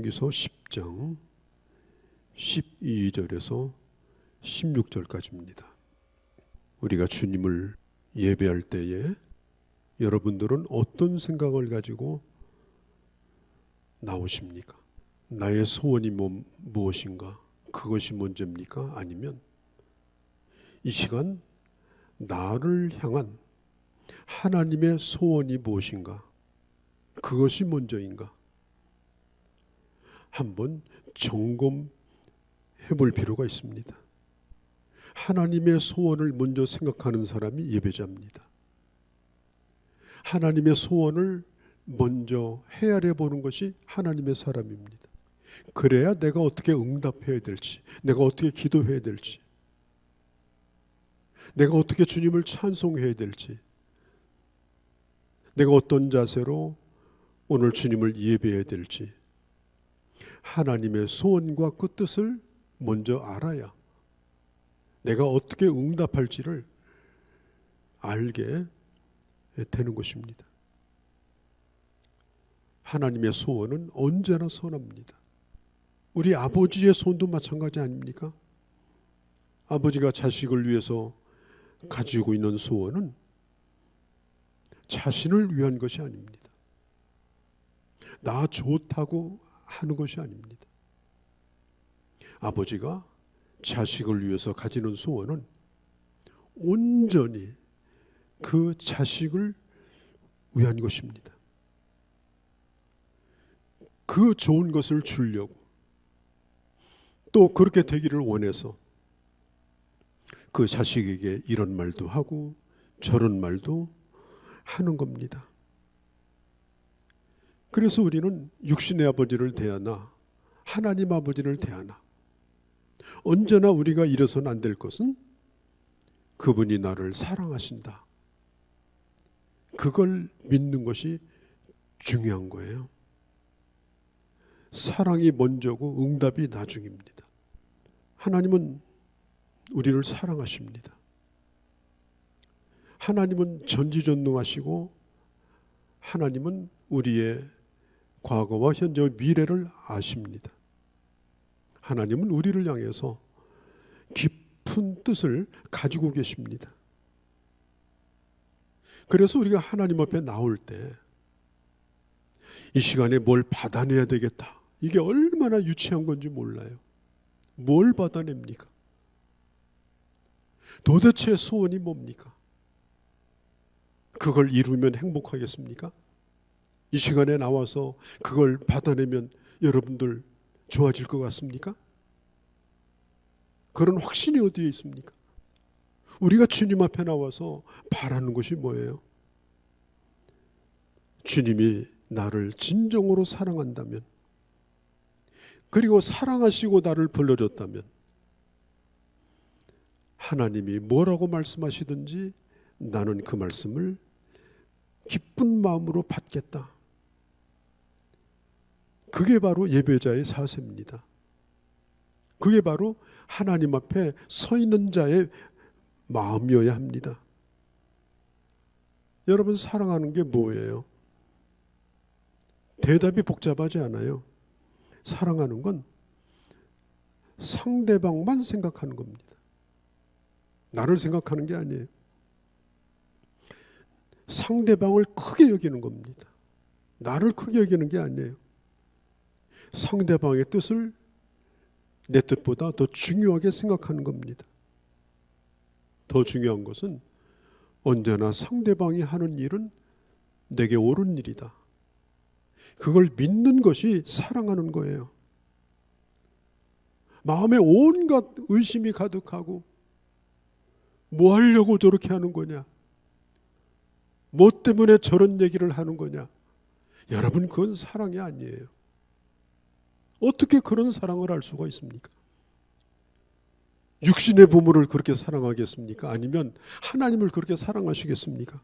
사도행전서 10장 12절에서 16절까지입니다. 우리가 주님을 예배할 때에 여러분들은 어떤 생각을 가지고 나오십니까? 나의 소원이 무엇인가? 그것이 먼저입니까? 아니면 이 시간 나를 향한 하나님의 소원이 무엇인가? 그것이 먼저인가? 한번 점검해 볼 필요가 있습니다. 하나님의 소원을 먼저 생각하는 사람이 예배자입니다. 하나님의 소원을 먼저 헤아려 보는 것이 하나님의 사람입니다. 그래야 내가 어떻게 응답해야 될지, 내가 어떻게 기도해야 될지, 내가 어떻게 주님을 찬송해야 될지, 내가 어떤 자세로 오늘 주님을 예배해야 될지 하나님의 소원과 그 뜻을 먼저 알아야 내가 어떻게 응답할지를 알게 되는 것입니다. 하나님의 소원은 언제나 선합니다. 우리 아버지의 소원도 마찬가지 아닙니까? 아버지가 자식을 위해서 가지고 있는 소원은 자신을 위한 것이 아닙니다. 나 좋다고 하는 것이 아닙니다. 아버지가 자식을 위해서 가지는 소원은 온전히 그 자식을 위한 것입니다. 그 좋은 것을 주려고 또 그렇게 되기를 원해서 그 자식에게 이런 말도 하고 저런 말도 하는 겁니다. 그래서 우리는 육신의 아버지를 대하나 하나님 아버지를 대하나 언제나 우리가 이래서는 안 될 것은 그분이 나를 사랑하신다. 그걸 믿는 것이 중요한 거예요. 사랑이 먼저고 응답이 나중입니다. 하나님은 우리를 사랑하십니다. 하나님은 전지전능하시고 하나님은 우리의 과거와 현재와 미래를 아십니다. 하나님은 우리를 향해서 깊은 뜻을 가지고 계십니다. 그래서 우리가 하나님 앞에 나올 때 이 시간에 뭘 받아내야 되겠다. 이게 얼마나 유치한 건지 몰라요. 뭘 받아냅니까? 도대체 소원이 뭡니까? 그걸 이루면 행복하겠습니까? 이 시간에 나와서 그걸 받아내면 여러분들 좋아질 것 같습니까? 그런 확신이 어디에 있습니까? 우리가 주님 앞에 나와서 바라는 것이 뭐예요? 주님이 나를 진정으로 사랑한다면, 그리고 사랑하시고 나를 불러줬다면 하나님이 뭐라고 말씀하시든지 나는 그 말씀을 기쁜 마음으로 받겠다. 그게 바로 예배자의 사세입니다. 그게 바로 하나님 앞에 서 있는 자의 마음이어야 합니다. 여러분, 사랑하는 게 뭐예요? 대답이 복잡하지 않아요. 사랑하는 건 상대방만 생각하는 겁니다. 나를 생각하는 게 아니에요. 상대방을 크게 여기는 겁니다. 나를 크게 여기는 게 아니에요. 상대방의 뜻을 내 뜻보다 더 중요하게 생각하는 겁니다. 더 중요한 것은 언제나 상대방이 하는 일은 내게 옳은 일이다. 그걸 믿는 것이 사랑하는 거예요. 마음에 온갖 의심이 가득하고 뭐 하려고 저렇게 하는 거냐? 뭐 때문에 저런 얘기를 하는 거냐? 여러분, 그건 사랑이 아니에요. 어떻게 그런 사랑을 할 수가 있습니까? 육신의 부모를 그렇게 사랑하겠습니까? 아니면 하나님을 그렇게 사랑하시겠습니까?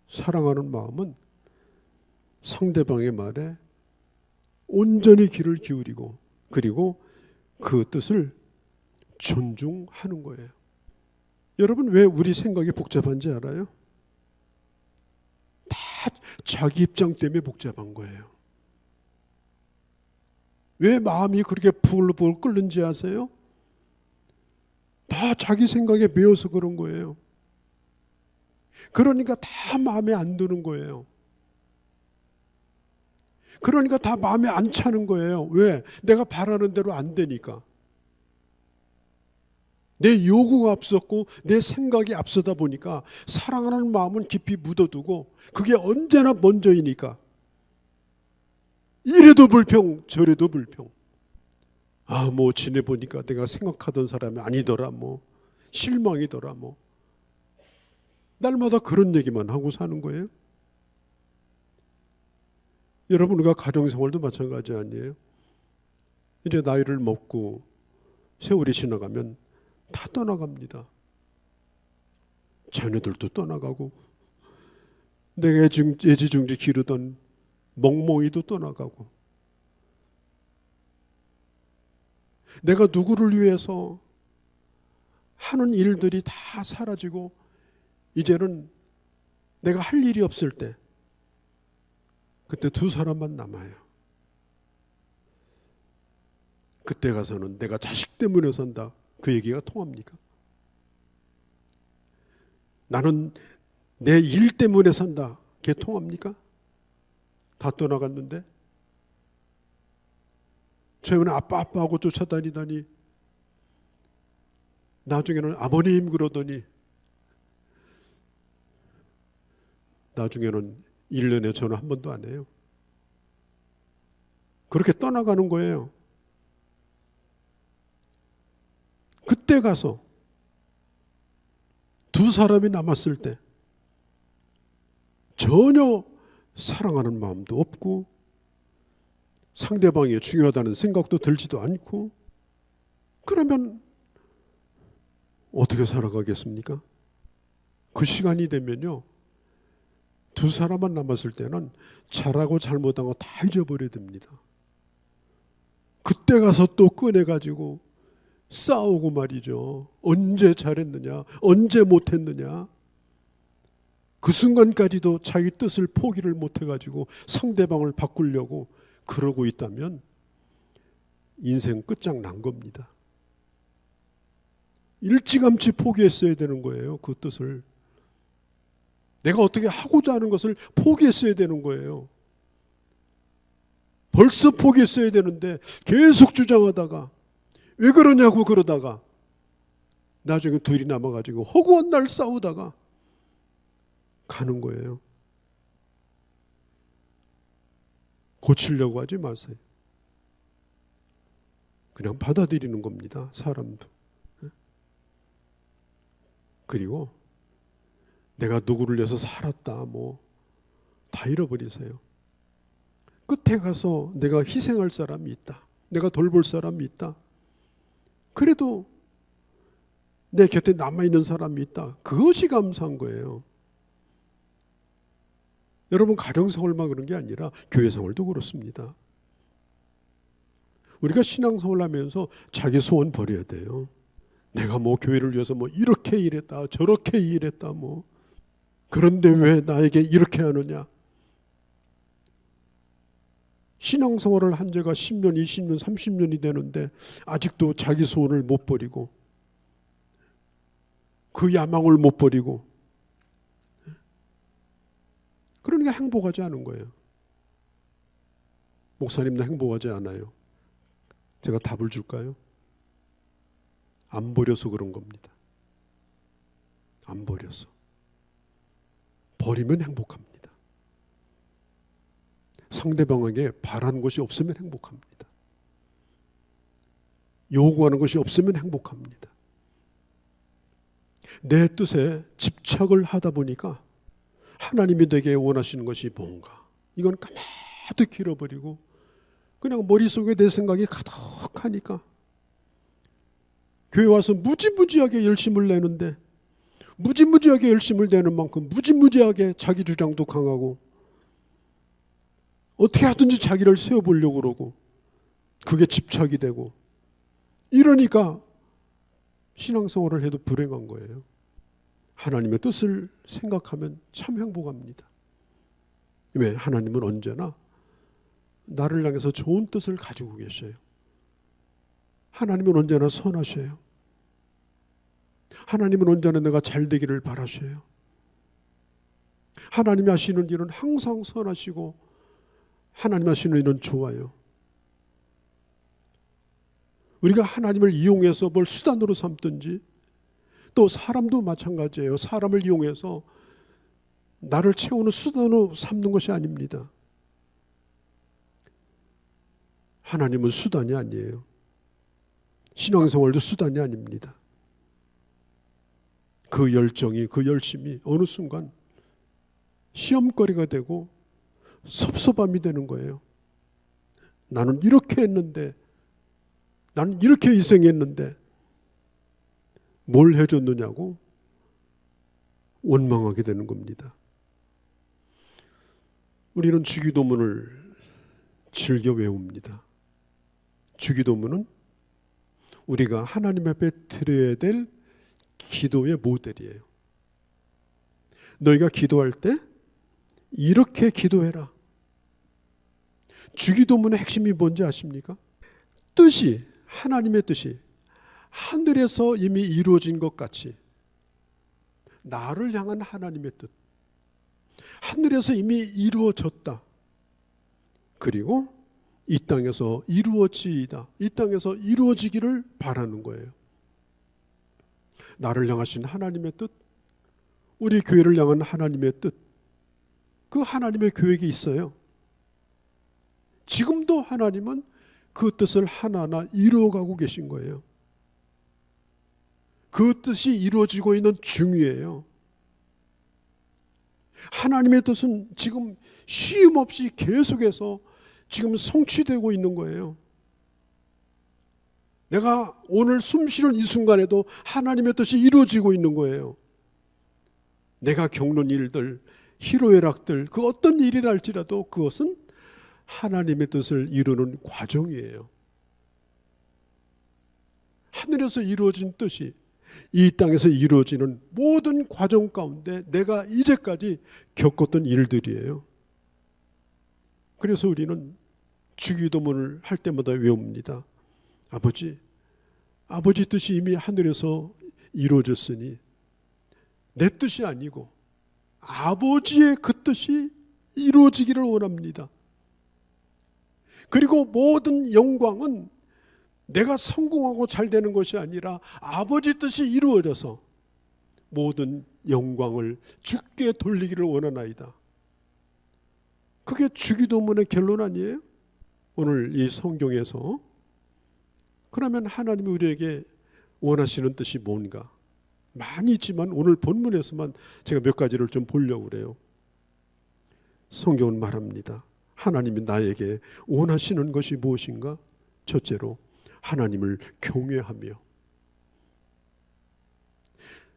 사랑하는 마음은 상대방의 말에 온전히 귀를 기울이고 그리고 그 뜻을 존중하는 거예요. 여러분, 왜 우리 생각이 복잡한지 알아요? 다 자기 입장 때문에 복잡한 거예요. 왜 마음이 그렇게 부글부글 끓는지 아세요? 다 자기 생각에 매여서 그런 거예요. 그러니까 다 마음에 안 드는 거예요. 그러니까 다 마음에 안 차는 거예요. 왜? 내가 바라는 대로 안 되니까. 내 요구가 앞섰고 내 생각이 앞서다 보니까 사랑하는 마음은 깊이 묻어두고 그게 언제나 먼저이니까 이래도 불평 저래도 불평. 뭐 지내보니까 내가 생각하던 사람이 아니더라, 뭐 실망이더라, 뭐 날마다 그런 얘기만 하고 사는 거예요. 여러분, 우리가 가정생활도 마찬가지 아니에요? 이제 나이를 먹고 세월이 지나가면 다 떠나갑니다. 자녀들도 떠나가고 내가 애지중지 기르던 멍멍이도 떠나가고 내가 누구를 위해서 하는 일들이 다 사라지고 이제는 내가 할 일이 없을 때 그때 두 사람만 남아요. 그때 가서는 내가 자식 때문에 산다, 그 얘기가 통합니까? 나는 내 일 때문에 산다, 그게 통합니까? 다 떠나갔는데 처음에는 아빠하고 쫓아다니더니 나중에는 아버님 그러더니 나중에는 1년에 전화 한 번도 안 해요. 그렇게 떠나가는 거예요. 그때 가서 두 사람이 남았을 때 전혀 사랑하는 마음도 없고 상대방이 중요하다는 생각도 들지도 않고, 그러면 어떻게 살아가겠습니까? 그 시간이 되면요, 두 사람만 남았을 때는 잘하고 잘못한 거 다 잊어버려야 됩니다. 그때 가서 또 꺼내가지고 싸우고 말이죠. 언제 잘했느냐, 언제 못했느냐. 그 순간까지도 자기 뜻을 포기를 못해가지고 상대방을 바꾸려고 그러고 있다면 인생 끝장난 겁니다. 일찌감치 포기했어야 되는 거예요. 그 뜻을. 내가 어떻게 하고자 하는 것을 포기했어야 되는 거예요. 벌써 포기했어야 되는데 계속 주장하다가 왜 그러냐고 그러다가 나중에 둘이 남아가지고 허구한 날 싸우다가 가는 거예요. 고치려고 하지 마세요. 그냥 받아들이는 겁니다. 사람도. 그리고 내가 누구를 위해서 살았다, 뭐 다 잃어버리세요. 끝에 가서 내가 희생할 사람이 있다, 내가 돌볼 사람이 있다, 그래도 내 곁에 남아있는 사람이 있다, 그것이 감사한 거예요. 여러분, 가정생활만 그런 게 아니라 교회생활도 그렇습니다. 우리가 신앙생활 하면서 자기 소원 버려야 돼요. 내가 뭐 교회를 위해서 뭐 이렇게 일했다, 저렇게 일했다, 뭐 그런데 왜 나에게 이렇게 하느냐. 신앙생활을 한 지가 10년, 20년, 30년이 되는데 아직도 자기 소원을 못 버리고 그 야망을 못 버리고, 그러니까 행복하지 않은 거예요. 목사님도 행복하지 않아요. 제가 답을 줄까요? 안 버려서 그런 겁니다. 안 버려서. 버리면 행복합니다. 상대방에게 바라는 것이 없으면 행복합니다. 요구하는 것이 없으면 행복합니다. 내 뜻에 집착을 하다 보니까 하나님이 내게 원하시는 것이 뭔가, 이건 가만히 잃어버리고 그냥 머릿속에 내 생각이 가득하니까 교회 와서 무지무지하게 열심을 내는데 무지무지하게 열심을 내는 만큼 무지무지하게 자기 주장도 강하고 어떻게 하든지 자기를 세워보려고 그러고 그게 집착이 되고, 이러니까 신앙생활을 해도 불행한 거예요. 하나님의 뜻을 생각하면 참 행복합니다. 왜? 하나님은 언제나 나를 향해서 좋은 뜻을 가지고 계셔요. 하나님은 언제나 선하셔요. 하나님은 언제나 내가 잘 되기를 바라셔요. 하나님이 하시는 일은 항상 선하시고 하나님 하시는 일은 좋아요. 우리가 하나님을 이용해서 뭘 수단으로 삼든지, 또 사람도 마찬가지예요. 사람을 이용해서 나를 채우는 수단으로 삼는 것이 아닙니다. 하나님은 수단이 아니에요. 신앙생활도 수단이 아닙니다. 그 열정이, 그 열심이 어느 순간 시험거리가 되고 섭섭함이 되는 거예요. 나는 이렇게 했는데, 나는 이렇게 희생했는데 뭘 해줬느냐고 원망하게 되는 겁니다. 우리는 주기도문을 즐겨 외웁니다. 주기도문은 우리가 하나님 앞에 드려야 될 기도의 모델이에요. 너희가 기도할 때 이렇게 기도해라. 주기도문의 핵심이 뭔지 아십니까? 뜻이, 하나님의 뜻이 하늘에서 이미 이루어진 것 같이, 나를 향한 하나님의 뜻, 하늘에서 이미 이루어졌다. 그리고 이 땅에서 이루어지이다. 이 땅에서 이루어지기를 바라는 거예요. 나를 향하신 하나님의 뜻, 우리 교회를 향한 하나님의 뜻, 그 하나님의 계획이 있어요. 지금도 하나님은 그 뜻을 하나하나 이루어가고 계신 거예요. 그 뜻이 이루어지고 있는 중이에요. 하나님의 뜻은 지금 쉼 없이 계속해서 지금 성취되고 있는 거예요. 내가 오늘 숨 쉬는 이 순간에도 하나님의 뜻이 이루어지고 있는 거예요. 내가 겪는 일들, 희로애락들, 그 어떤 일이라 할지라도 그것은 하나님의 뜻을 이루는 과정이에요. 하늘에서 이루어진 뜻이 이 땅에서 이루어지는 모든 과정 가운데 내가 이제까지 겪었던 일들이에요. 그래서 우리는 주기도문을 할 때마다 외웁니다. 아버지 뜻이 이미 하늘에서 이루어졌으니 내 뜻이 아니고 아버지의 그 뜻이 이루어지기를 원합니다. 그리고 모든 영광은 내가 성공하고 잘 되는 것이 아니라 아버지 뜻이 이루어져서 모든 영광을 주께 돌리기를 원하나이다. 그게 주기도문의 결론 아니에요? 오늘 이 성경에서 그러면 하나님이 우리에게 원하시는 뜻이 뭔가? 많이 있지만 오늘 본문에서만 제가 몇 가지를 좀 보려고 그래요. 성경은 말합니다. 하나님이 나에게 원하시는 것이 무엇인가? 첫째로 하나님을 경외하며,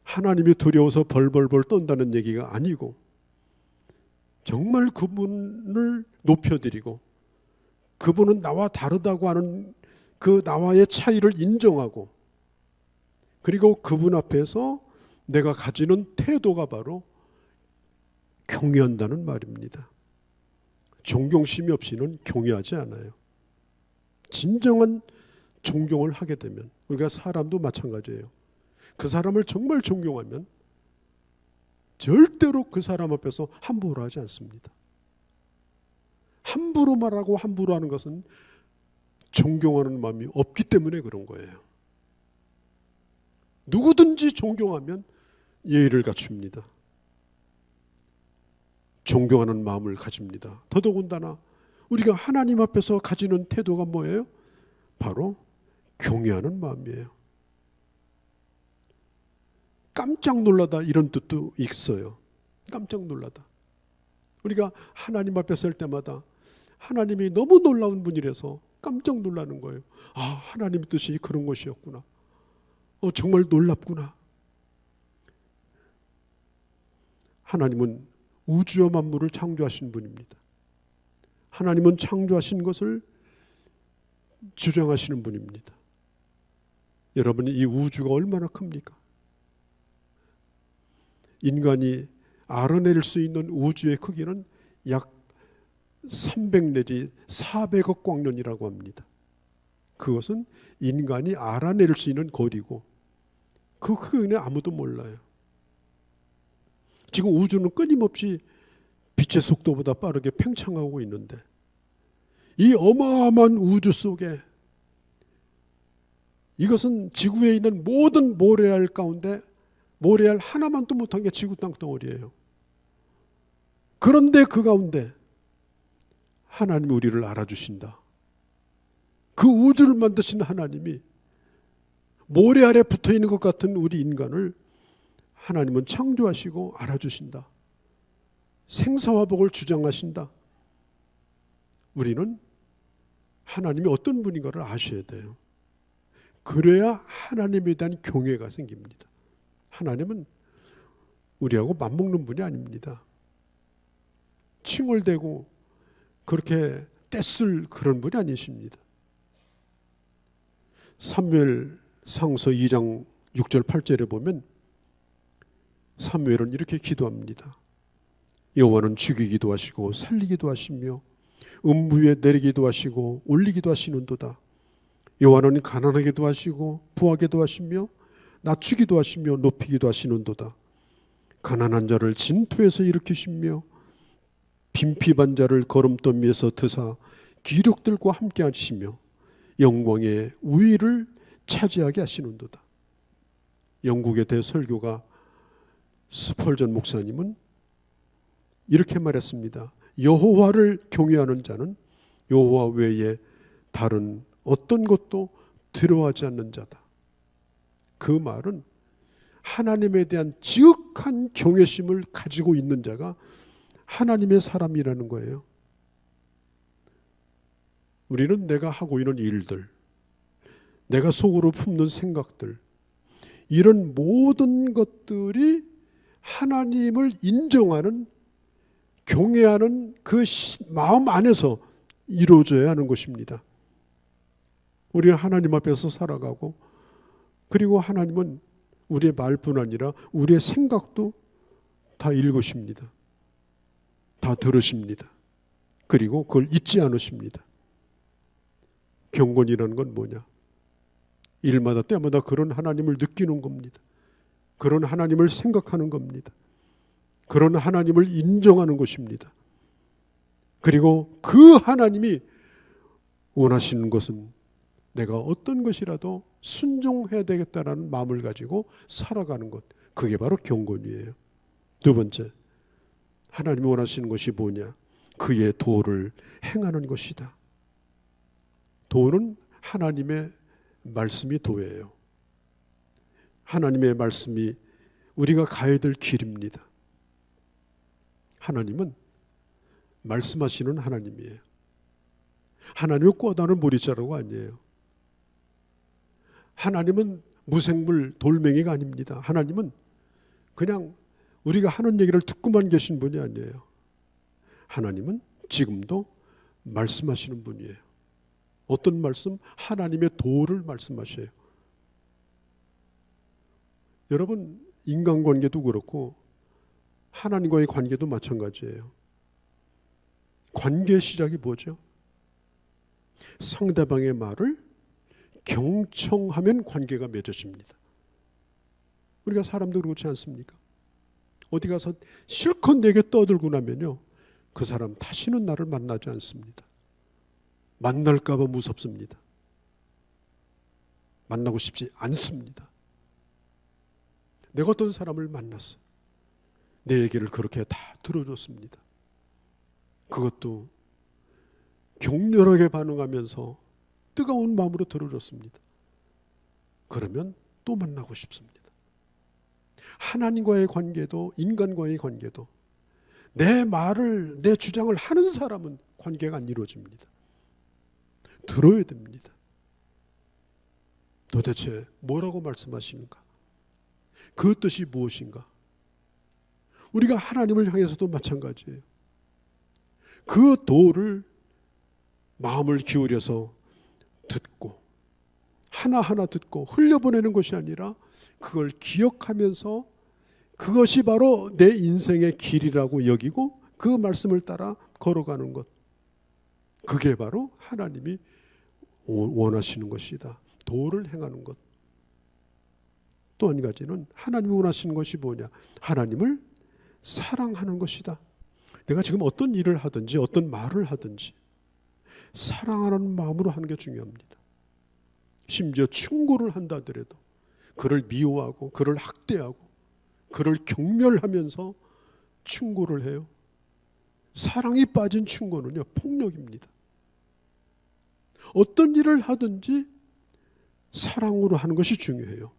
하나님이 두려워서 벌벌벌 떤다는 얘기가 아니고 정말 그분을 높여드리고 그분은 나와 다르다고 하는 그 나와의 차이를 인정하고, 그리고 그분 앞에서 내가 가지는 태도가 바로 경외한다는 말입니다. 존경심이 없이는 경외하지 않아요. 진정한 존경을 하게 되면, 우리가 사람도 마찬가지예요. 그 사람을 정말 존경하면 절대로 그 사람 앞에서 함부로 하지 않습니다. 함부로 말하고 함부로 하는 것은 존경하는 마음이 없기 때문에 그런 거예요. 누구든지 존경하면 예의를 갖춥니다. 존경하는 마음을 가집니다. 더더군다나 우리가 하나님 앞에서 가지는 태도가 뭐예요? 바로 경외하는 마음이에요. 깜짝 놀라다 이런 뜻도 있어요. 깜짝 놀라다. 우리가 하나님 앞에 설 때마다 하나님이 너무 놀라운 분이라서 깜짝 놀라는 거예요. 아, 하나님의 뜻이 그런 것이었구나. 정말 놀랍구나. 하나님은 우주와 만물을 창조하신 분입니다. 하나님은 창조하신 것을 주장하시는 분입니다. 여러분, 이 우주가 얼마나 큽니까? 인간이 알아낼 수 있는 우주의 크기는 약 300 내지 400억 광년이라고 합니다. 그것은 인간이 알아낼 수 있는 거리고 그 크기는 아무도 몰라요. 지금 우주는 끊임없이 빛의 속도보다 빠르게 팽창하고 있는데 이 어마어마한 우주 속에 이것은 지구에 있는 모든 모래알 가운데 모래알 하나만도 못한 게 지구 땅덩어리예요. 그런데 그 가운데 하나님이 우리를 알아주신다. 그 우주를 만드신 하나님이 모래알에 붙어있는 것 같은 우리 인간을 하나님은 창조하시고 알아주신다. 생사화복을 주장하신다. 우리는 하나님이 어떤 분인가를 아셔야 돼요. 그래야 하나님에 대한 경외가 생깁니다. 하나님은 우리하고 맞먹는 분이 아닙니다. 칭얼대고 그렇게 떼쓸 그런 분이 아니십니다. 사무엘상서 2장 6절 8절에 보면 사무엘은 이렇게 기도합니다. 여호와는 죽이기도 하시고 살리기도 하시며 음부에 내리기도 하시고 올리기도 하시는도다. 여호와는 가난하게도 하시고 부하게도 하시며 낮추기도 하시며 높이기도 하시는도다. 가난한 자를 진토에서 일으키시며 빈핍한 자를 거름더미에서 드사 기력들과 함께 하시며 영광의 우위를 차지하게 하시는도다. 영국의 대설교가 스펄전 목사님은 이렇게 말했습니다. 여호와를 경외하는 자는 여호와 외에 다른 어떤 것도 두려워하지 않는 자다. 그 말은 하나님에 대한 지극한 경외심을 가지고 있는 자가 하나님의 사람이라는 거예요. 우리는 내가 하고 있는 일들, 내가 속으로 품는 생각들, 이런 모든 것들이 하나님을 인정하는, 경외하는 그 마음 안에서 이루어져야 하는 것입니다. 우리는 하나님 앞에서 살아가고, 그리고 하나님은 우리의 말뿐 아니라 우리의 생각도 다 읽으십니다. 다 들으십니다. 그리고 그걸 잊지 않으십니다. 경건이라는 건 뭐냐? 일마다 때마다 그런 하나님을 느끼는 겁니다. 그런 하나님을 생각하는 겁니다. 그런 하나님을 인정하는 것입니다. 그리고 그 하나님이 원하시는 것은 내가 어떤 것이라도 순종해야 되겠다라는 마음을 가지고 살아가는 것, 그게 바로 경건이에요. 두 번째, 하나님이 원하시는 것이 뭐냐? 그의 도를 행하는 것이다. 도는 하나님의 말씀이 도예요. 하나님의 말씀이 우리가 가야 될 길입니다. 하나님은 말씀하시는 하나님이에요. 하나님은 꿔다는 보리자루가 아니에요. 하나님은 무생물 돌멩이가 아닙니다. 하나님은 그냥 우리가 하는 얘기를 듣고만 계신 분이 아니에요. 하나님은 지금도 말씀하시는 분이에요. 어떤 말씀? 하나님의 도를 말씀하셔요. 여러분, 인간관계도 그렇고 하나님과의 관계도 마찬가지예요. 관계의 시작이 뭐죠? 상대방의 말을 경청하면 관계가 맺어집니다. 우리가 사람도 그렇지 않습니까? 어디 가서 실컷 내게 떠들고 나면요, 그 사람 다시는 나를 만나지 않습니다. 만날까 봐 무섭습니다. 만나고 싶지 않습니다. 내가 어떤 사람을 만났어. 내 얘기를 그렇게 다 들어줬습니다. 그것도 격렬하게 반응하면서 뜨거운 마음으로 들어줬습니다. 그러면 또 만나고 싶습니다. 하나님과의 관계도 인간과의 관계도 내 말을, 내 주장을 하는 사람은 관계가 안 이루어집니다. 들어야 됩니다. 도대체 뭐라고 말씀하시는가? 그 뜻이 무엇인가? 우리가 하나님을 향해서도 마찬가지예요. 그 도를 마음을 기울여서 듣고 하나하나 듣고 흘려보내는 것이 아니라 그걸 기억하면서 그것이 바로 내 인생의 길이라고 여기고 그 말씀을 따라 걸어가는 것. 그게 바로 하나님이 원하시는 것이다. 도를 행하는 것. 또 한 가지는 하나님이 원하시는 것이 뭐냐? 하나님을 사랑하는 것이다. 내가 지금 어떤 일을 하든지 어떤 말을 하든지 사랑하는 마음으로 하는 게 중요합니다. 심지어 충고를 한다 하더라도 그를 미워하고 그를 학대하고 그를 경멸하면서 충고를 해요. 사랑이 빠진 충고는요, 폭력입니다. 어떤 일을 하든지 사랑으로 하는 것이 중요해요.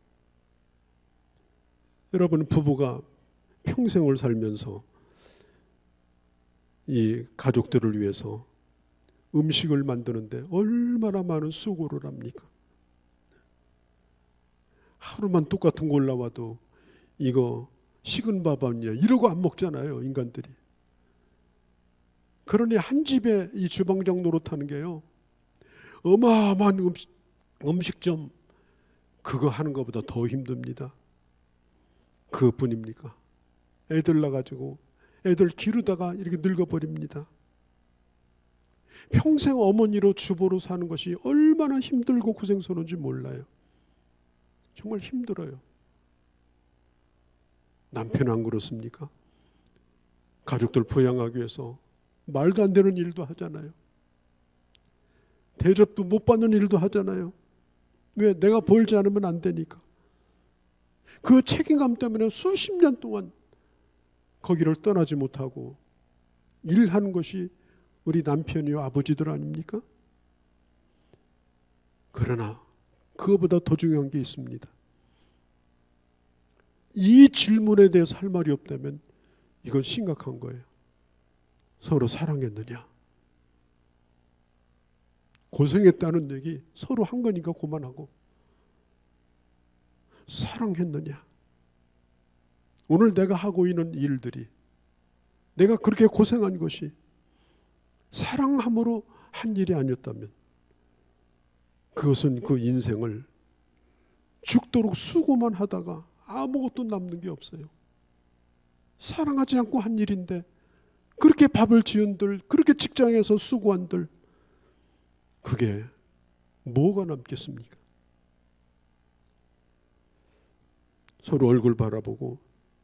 여러분, 부부가 평생을 살면서 이 가족들을 위해서 음식을 만드는데 얼마나 많은 수고를 합니까? 하루만 똑같은 거 올라와도 이거 식은 밥 아니냐 이러고 안 먹잖아요, 인간들이. 그러니 한 집에 이 주방장 노릇하는 게요, 어마어마한 음식점 그거 하는 것보다 더 힘듭니다. 그것뿐입니까? 애들 낳아가지고 애들 기르다가 이렇게 늙어버립니다. 평생 어머니로 주부로 사는 것이 얼마나 힘들고 고생스러운지 몰라요. 정말 힘들어요. 남편은 안 그렇습니까? 가족들 부양하기 위해서 말도 안 되는 일도 하잖아요. 대접도 못 받는 일도 하잖아요. 왜? 내가 벌지 않으면 안 되니까. 그 책임감 때문에 수십 년 동안 거기를 떠나지 못하고 일하는 것이 우리 남편이요 아버지들 아닙니까? 그러나 그거보다 더 중요한 게 있습니다. 이 질문에 대해서 할 말이 없다면 이건 심각한 거예요. 서로 사랑했느냐? 고생했다는 얘기 서로 한 거니까 그만하고, 사랑했느냐? 오늘 내가 하고 있는 일들이 내가 그렇게 고생한 것이 사랑함으로 한 일이 아니었다면 그것은 그 인생을 죽도록 수고만 하다가 아무것도 남는 게 없어요. 사랑하지 않고 한 일인데 그렇게 밥을 지은들, 그렇게 직장에서 수고한들, 그게 뭐가 남겠습니까? 서로 얼굴 바라보고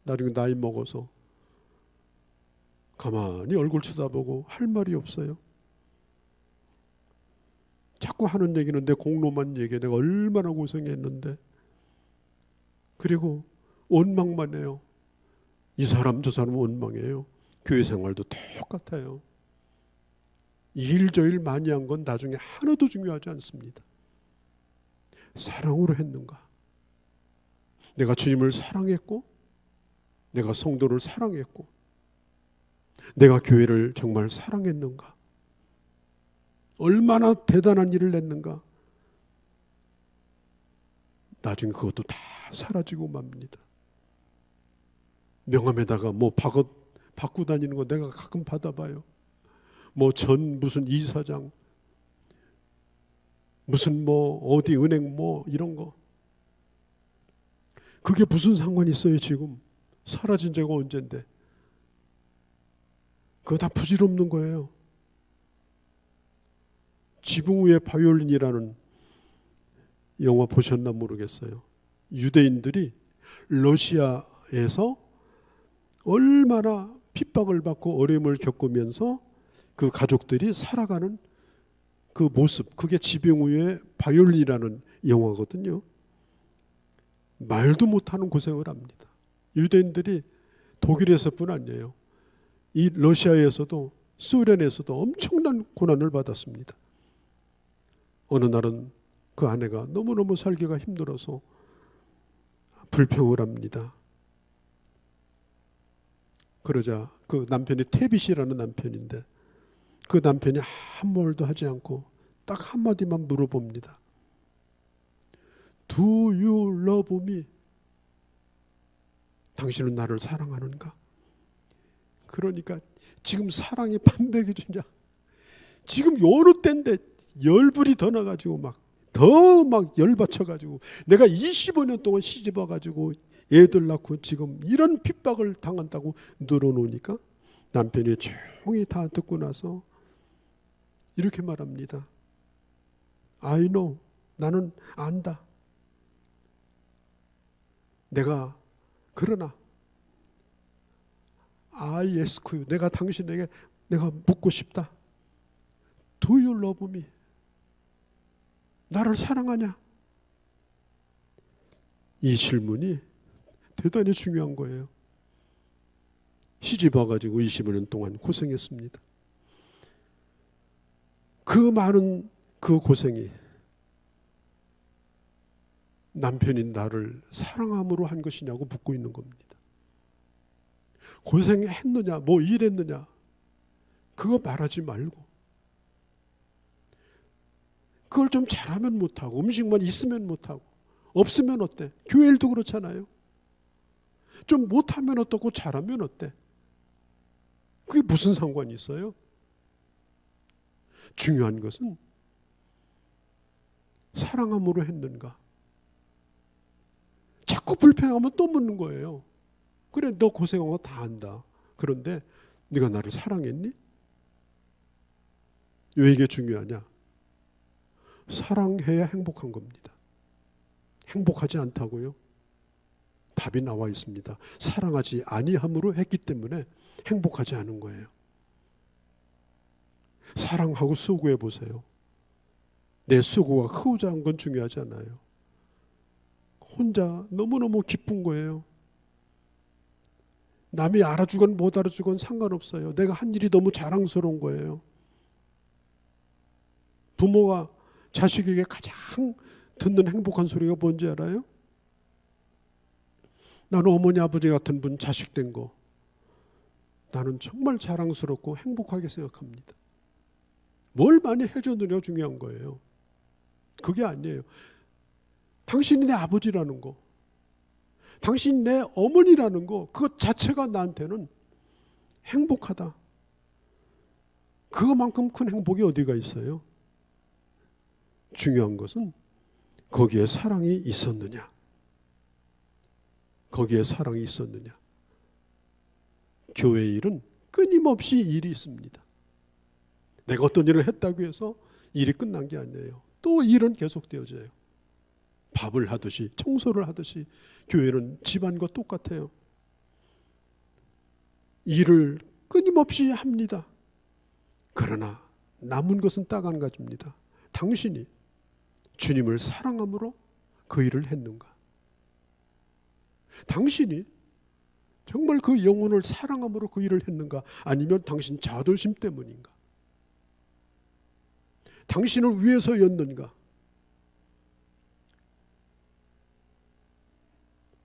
나중에 나이 먹어서 가만히 얼굴 쳐다보고 할 말이 없어요. 자꾸 하는 얘기는 내 공로만 얘기해. 내가 얼마나 고생했는데. 그리고 원망만 해요. 이 사람 저 사람 원망해요. 교회 생활도 똑같아요. 일 저 일 많이 한 건 나중에 하나도 중요하지 않습니다. 사랑으로 했는가? 내가 주님을 사랑했고, 내가 성도를 사랑했고, 내가 교회를 정말 사랑했는가? 얼마나 대단한 일을 했는가? 나중에 그것도 다 사라지고 맙니다. 명함에다가 뭐 받고 다니는 거 내가 가끔 받아봐요. 뭐 전 무슨 이사장, 무슨 뭐 어디 은행 뭐 이런 거. 그게 무슨 상관이 있어요 지금? 사라진 지가 언젠데. 그거 다 부질없는 거예요. 지붕 위의 바이올린이라는 영화 보셨나 모르겠어요. 유대인들이 러시아에서 얼마나 핍박을 받고 어려움을 겪으면서 그 가족들이 살아가는 그 모습, 그게 지붕 위의 바이올린이라는 영화거든요. 말도 못하는 고생을 합니다. 유대인들이 독일에서뿐 아니에요. 이 러시아에서도 소련에서도 엄청난 고난을 받았습니다. 어느 날은 그 아내가 너무너무 살기가 힘들어서 불평을 합니다. 그러자 그 남편이 태빗이라는 남편인데 그 남편이 아무 말도 하지 않고 딱 한마디만 물어봅니다. Do you love me? 당신은 나를 사랑하는가? 그러니까 지금 사랑이 반백해지냐? 지금 여느 때인데 열불이 더 나가지고 더 열받쳐가지고 내가 25년 동안 시집 와가지고 애들 낳고 지금 이런 핍박을 당한다고 늘어놓으니까 남편이 조용히 다 듣고 나서 이렇게 말합니다. I know. 나는 안다. 그러나 I ask you. 내가 당신에게 내가 묻고 싶다. Do you love me? 나를 사랑하냐? 이 질문이 대단히 중요한 거예요. 시집 와가지고 20년 동안 고생했습니다. 그 많은 그 고생이 남편이 나를 사랑함으로 한 것이냐고 묻고 있는 겁니다. 고생했느냐, 뭐 일했느냐, 그거 말하지 말고, 그걸 좀 잘하면 못하고, 음식만 있으면 못하고, 없으면 어때? 교회 일도 그렇잖아요. 좀 못하면 어떻고 잘하면 어때? 그게 무슨 상관이 있어요? 중요한 것은 사랑함으로 했는가? 자꾸 불평하면 또 묻는 거예요. 그래, 너 고생한 거 다 안다. 그런데 네가 나를 사랑했니? 왜 이게 중요하냐? 사랑해야 행복한 겁니다. 행복하지 않다고요? 답이 나와 있습니다. 사랑하지 아니함으로 했기 때문에 행복하지 않은 거예요. 사랑하고 수고해 보세요. 내 수고가 크고 작은 건 중요하지 않아요. 혼자 너무너무 기쁜 거예요. 남이 알아주건 못 알아주건 상관없어요. 내가 한 일이 너무 자랑스러운 거예요. 부모가 자식에게 가장 듣는 행복한 소리가 뭔지 알아요? 나는 어머니 아버지 같은 분 자식 된 거 나는 정말 자랑스럽고 행복하게 생각합니다. 뭘 많이 해줬느냐가 중요한 거예요. 그게 아니에요. 당신이 내 아버지라는 거, 당신이 내 어머니라는 거, 그것 자체가 나한테는 행복하다. 그거만큼 큰 행복이 어디가 있어요? 중요한 것은 거기에 사랑이 있었느냐, 거기에 사랑이 있었느냐. 교회 일은 끊임없이 일이 있습니다. 내가 어떤 일을 했다고 해서 일이 끝난 게 아니에요. 또 일은 계속되어져요. 밥을 하듯이, 청소를 하듯이 교회는 집안과 똑같아요. 일을 끊임없이 합니다. 그러나 남은 것은 딱 한 가지입니다. 당신이 주님을 사랑함으로 그 일을 했는가? 당신이 정말 그 영혼을 사랑함으로 그 일을 했는가? 아니면 당신 자존심 때문인가? 당신을 위해서였는가?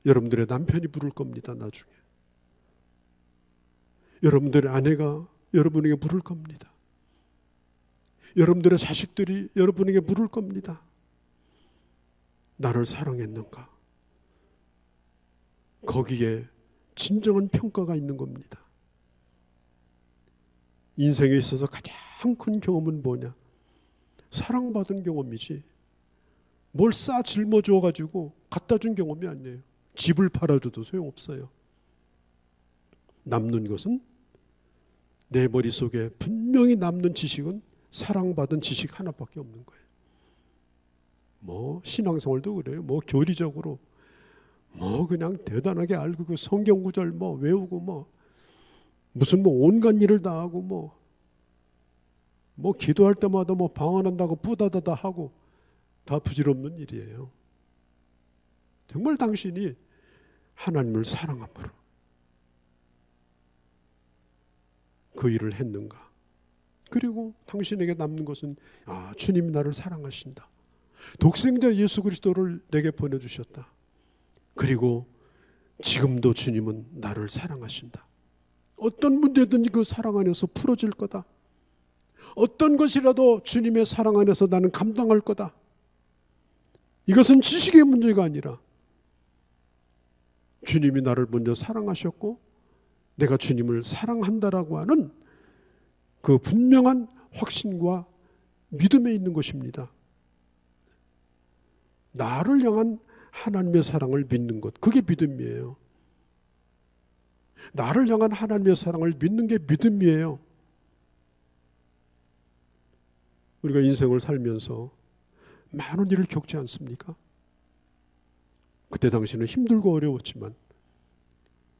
여러분들의 남편이 부를 겁니다. 나중에 여러분들의 아내가 여러분에게 물을 겁니다. 여러분들의 자식들이 여러분에게 물을 겁니다. 나를 사랑했는가? 거기에 진정한 평가가 있는 겁니다. 인생에 있어서 가장 큰 경험은 뭐냐? 사랑받은 경험이지, 뭘 싸 짊어져 가지고 갖다 준 경험이 아니에요. 집을 팔아줘도 소용없어요. 남는 것은, 내 머릿속에 분명히 남는 지식은 사랑받은 지식 하나밖에 없는 거예요. 뭐 신앙생활도 그래요. 뭐 교리적으로 뭐 그냥 대단하게 알고 그 성경 구절 뭐 외우고 뭐 무슨 뭐 온갖 일을 다 하고 뭐 기도할 때마다 뭐 방언한다고 뿌다다다 하고 다 부질없는 일이에요. 정말 당신이 하나님을 사랑함으로 그 일을 했는가? 그리고 당신에게 남는 것은, 아, 주님이 나를 사랑하신다. 독생자 예수 그리스도를 내게 보내주셨다. 그리고 지금도 주님은 나를 사랑하신다. 어떤 문제든지 그 사랑 안에서 풀어질 거다. 어떤 것이라도 주님의 사랑 안에서 나는 감당할 거다. 이것은 지식의 문제가 아니라 주님이 나를 먼저 사랑하셨고 내가 주님을 사랑한다라고 하는 그 분명한 확신과 믿음에 있는 것입니다. 나를 향한 하나님의 사랑을 믿는 것, 그게 믿음이에요. 나를 향한 하나님의 사랑을 믿는 게 믿음이에요. 우리가 인생을 살면서 많은 일을 겪지 않습니까? 그때 당시는 힘들고 어려웠지만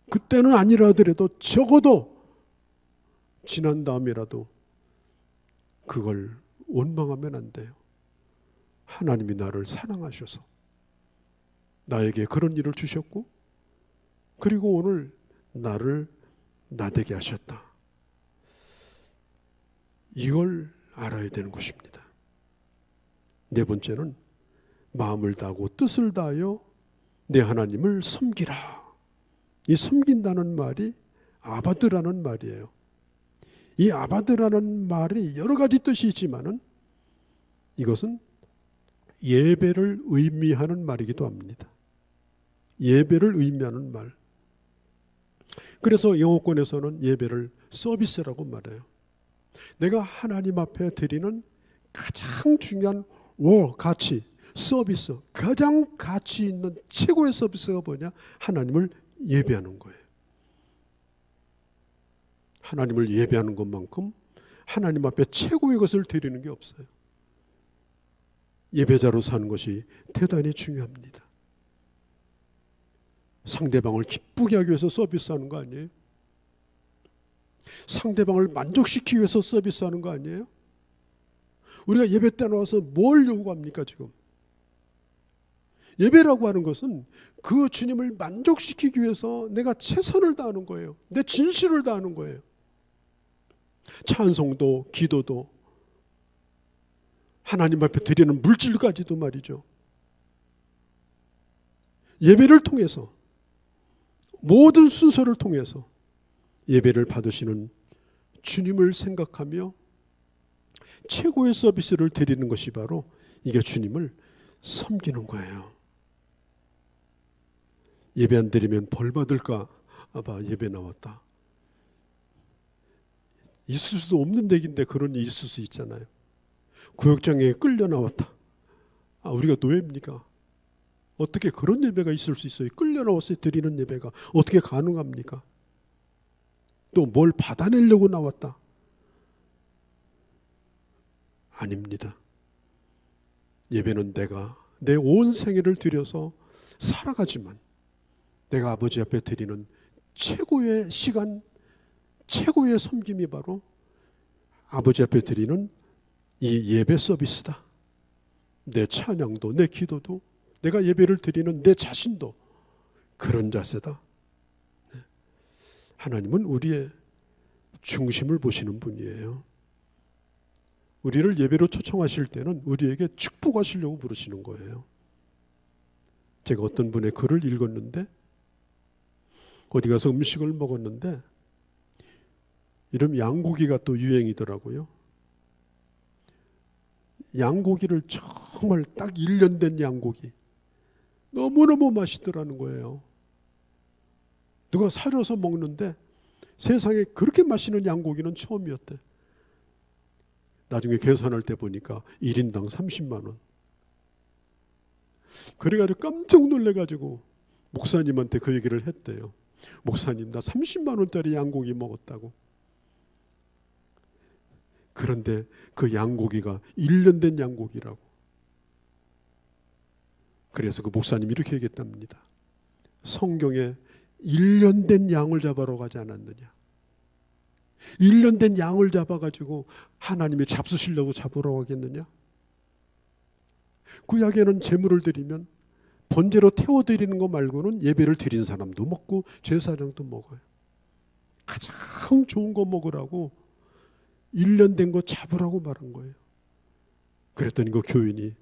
그때는 아니라 하더라도 적어도 지난 다음이라도 그걸 원망하면 안 돼요. 하나님이 나를 사랑하셔서 나에게 그런 일을 주셨고 그리고 오늘 나를 나되게 하셨다. 이걸 알아야 되는 것입니다. 네 번째는 마음을 다하고 뜻을 다하여 내 하나님을 섬기라. 이 섬긴다는 말이 아바드라는 말이에요. 이 아바드라는 말이 여러 가지 뜻이 있지만은 이것은 예배를 의미하는 말이기도 합니다. 예배를 의미하는 말. 그래서 영어권에서는 예배를 서비스라고 말해요. 내가 하나님 앞에 드리는 가장 중요한 가치, 서비스, 가장 가치 있는 최고의 서비스가 뭐냐? 하나님을 예배하는 거예요. 하나님을 예배하는 것만큼 하나님 앞에 최고의 것을 드리는 게 없어요. 예배자로 사는 것이 대단히 중요합니다. 상대방을 기쁘게 하기 위해서 서비스하는 거 아니에요? 상대방을 만족시키기 위해서 서비스하는 거 아니에요? 우리가 예배 때 나와서 뭘 요구합니까 지금? 예배라고 하는 것은 그 주님을 만족시키기 위해서 내가 최선을 다하는 거예요. 내 진실을 다하는 거예요. 찬송도 기도도 하나님 앞에 드리는 물질까지도 말이죠. 예배를 통해서 모든 순서를 통해서 예배를 받으시는 주님을 생각하며 최고의 서비스를 드리는 것이 바로 이게 주님을 섬기는 거예요. 예배 안 드리면 벌 받을까? 봐, 예배 나왔다. 있을 수도 없는 얘기인데 그런 일이 있을 수 있잖아요. 구역장에 끌려 나왔다. 우리가 노예입니까? 어떻게 그런 예배가 있을 수 있어요? 끌려 나와서 드리는 예배가 어떻게 가능합니까? 또 뭘 받아내려고 나왔다. 아닙니다. 예배는 내가 내 온 생애를 들여서 살아가지만 내가 아버지 앞에 드리는 최고의 시간, 최고의 섬김이 바로 아버지 앞에 드리는 이 예배 서비스다. 내 찬양도 내 기도도 내가 예배를 드리는 내 자신도 그런 자세다. 하나님은 우리의 중심을 보시는 분이에요. 우리를 예배로 초청하실 때는 우리에게 축복하시려고 부르시는 거예요. 제가 어떤 분의 글을 읽었는데 어디 가서 음식을 먹었는데 이름 양고기가 또 유행이더라고요. 양고기를 정말 딱 1년 된 양고기 너무너무 맛있더라는 거예요. 누가 사려서 먹는데 세상에 그렇게 맛있는 양고기는 처음이었대. 나중에 계산할 때 보니까 1인당 30만 원. 그래가지고 깜짝 놀래가지고 목사님한테 그 얘기를 했대요. 목사님, 나 30만 원짜리 양고기 먹었다고. 그런데 그 양고기가 1년 된 양고기라고. 그래서 그 목사님이 이렇게 얘기했답니다. 성경에 1년 된 양을 잡아러 가지 않았느냐. 1년 된 양을 잡아가지고 하나님이 잡수시려고 잡으러 가겠느냐. 구약에는 제물을 드리면 번제로 태워드리는 거 말고는 예배를 드린 사람도 먹고 제사장도 먹어요. 가장 좋은 거 먹으라고 1년 된 거 잡으라고 말한 거예요. 그랬더니 그 교인이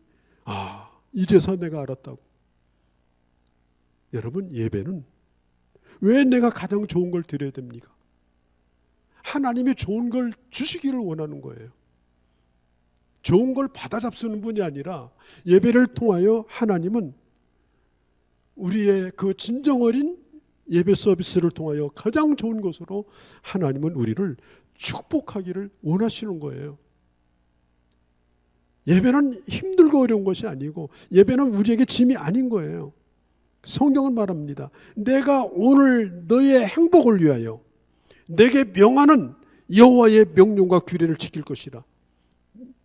이제서 내가 알았다고. 여러분, 예배는 왜 내가 가장 좋은 걸 드려야 됩니까? 하나님이 좋은 걸 주시기를 원하는 거예요. 좋은 걸 받아 잡수는 분이 아니라 예배를 통하여 하나님은 우리의 그 진정 어린 예배 서비스를 통하여 가장 좋은 것으로 하나님은 우리를 축복하기를 원하시는 거예요. 예배는 힘들고 어려운 것이 아니고 예배는 우리에게 짐이 아닌 거예요. 성경은 말합니다. 내가 오늘 너의 행복을 위하여 내게 명하는 여호와의 명령과 규례를 지킬 것이라.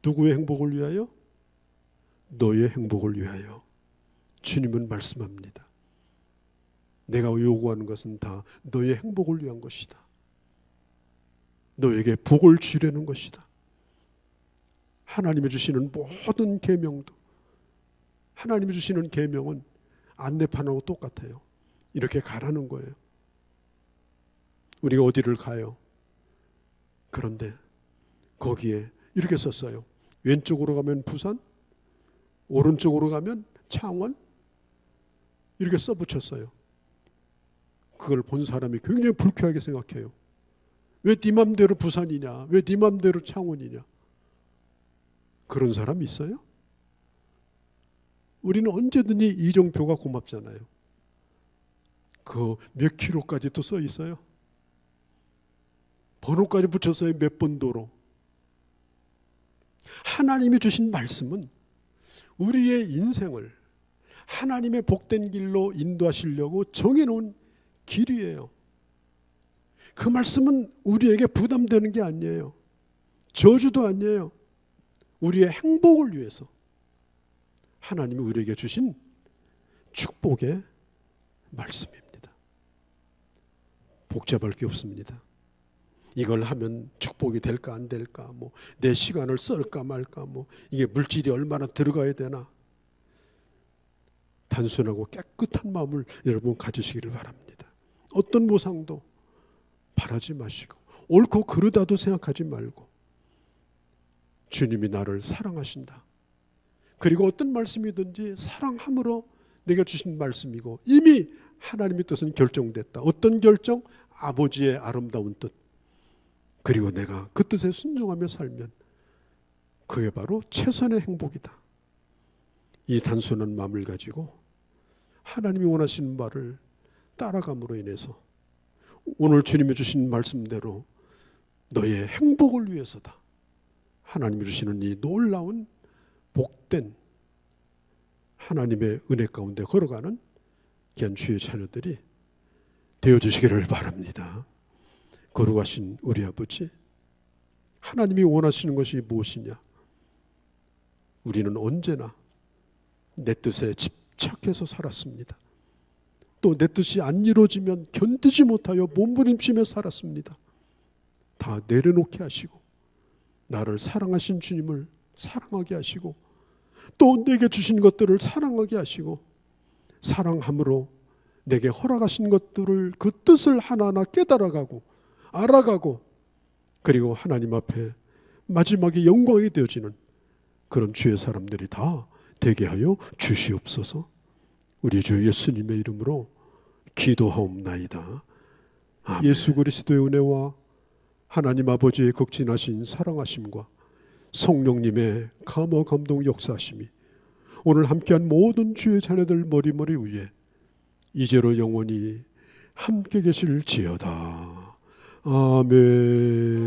누구의 행복을 위하여? 너의 행복을 위하여. 주님은 말씀합니다. 내가 요구하는 것은 다 너의 행복을 위한 것이다. 너에게 복을 주려는 것이다. 하나님이 주시는 모든 계명도, 하나님이 주시는 계명은 안내판하고 똑같아요. 이렇게 가라는 거예요. 우리가 어디를 가요? 그런데 거기에 이렇게 썼어요. 왼쪽으로 가면 부산, 오른쪽으로 가면 창원, 이렇게 써붙였어요. 그걸 본 사람이 굉장히 불쾌하게 생각해요. 왜 네 맘대로 부산이냐? 왜 네 맘대로 창원이냐? 그런 사람이 있어요? 우리는 언제든지 이정표가 고맙잖아요. 그 몇 킬로까지 또 써 있어요. 번호까지 붙였어요. 몇 번도로. 하나님이 주신 말씀은 우리의 인생을 하나님의 복된 길로 인도하시려고 정해놓은 길이에요. 그 말씀은 우리에게 부담되는 게 아니에요. 저주도 아니에요. 우리의 행복을 위해서 하나님이 우리에게 주신 축복의 말씀입니다. 복잡할 게 없습니다. 이걸 하면 축복이 될까 안 될까, 내 시간을 쓸까 말까, 이게 물질이 얼마나 들어가야 되나. 단순하고 깨끗한 마음을 여러분 가지시기를 바랍니다. 어떤 보상도 바라지 마시고 옳고 그르다도 생각하지 말고 주님이 나를 사랑하신다. 그리고 어떤 말씀이든지 사랑함으로 내가 주신 말씀이고 이미 하나님의 뜻은 결정됐다. 어떤 결정? 아버지의 아름다운 뜻. 그리고 내가 그 뜻에 순종하며 살면 그게 바로 최선의 행복이다. 이 단순한 마음을 가지고 하나님이 원하시는 바를 따라감으로 인해서 오늘 주님이 주신 말씀대로 너의 행복을 위해서다. 하나님이 주시는 이 놀라운 복된 하나님의 은혜 가운데 걸어가는 귀한 주의 자녀들이 되어주시기를 바랍니다. 거룩하신 우리 아버지, 하나님이 원하시는 것이 무엇이냐? 우리는 언제나 내 뜻에 집착해서 살았습니다. 또 내 뜻이 안 이루어지면 견디지 못하여 몸부림치며 살았습니다. 다 내려놓게 하시고 나를 사랑하신 주님을 사랑하게 하시고 또 내게 주신 것들을 사랑하게 하시고 사랑함으로 내게 허락하신 것들을 그 뜻을 하나하나 깨달아가고 알아가고 그리고 하나님 앞에 마지막에 영광이 되어지는 그런 주의 사람들이 다 되게 하여 주시옵소서. 우리 주 예수님의 이름으로 기도하옵나이다. 아멘. 예수 그리스도의 은혜와 하나님 아버지의 극진하신 사랑하심과 성령님의 감화 감동 역사하심이 오늘 함께한 모든 주의 자녀들 머리머리 위에 이제로 영원히 함께 계실지어다. 아멘.